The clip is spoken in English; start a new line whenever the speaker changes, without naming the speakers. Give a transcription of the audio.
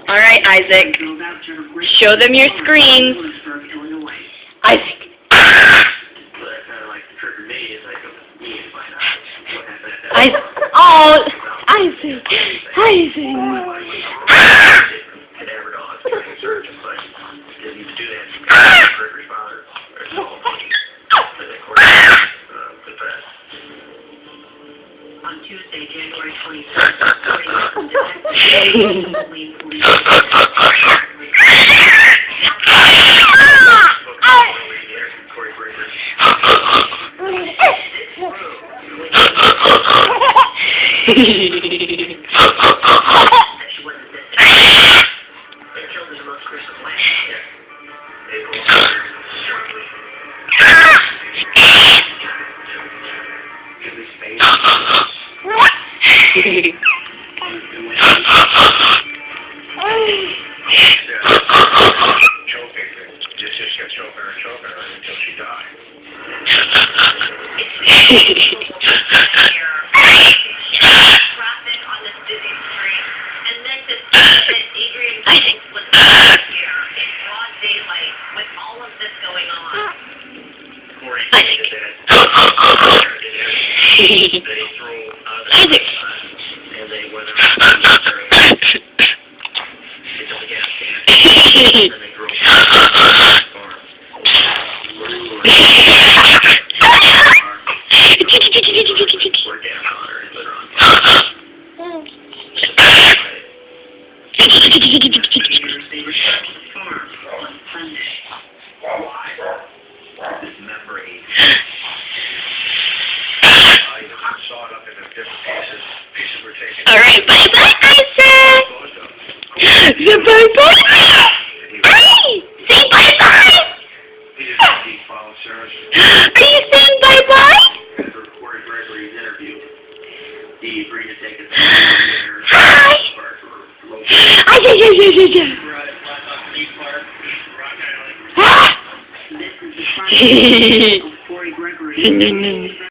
All right, Isaac. Show them your screens. Isaac. Isaac. Oh, Isaac. Isaac.
On Tuesday, January 23rd, until she died. Traffic on this busy street, and then to see that Adrian was here in broad daylight with all of this going on. Corey stated that they threw and they went around to the gas can, and they drove to the farm.
All right, bye-bye, Isaac. Say bye-bye. Hey, say bye-bye. Are you saying bye-bye?
He agreed to take it.
Hi. This is the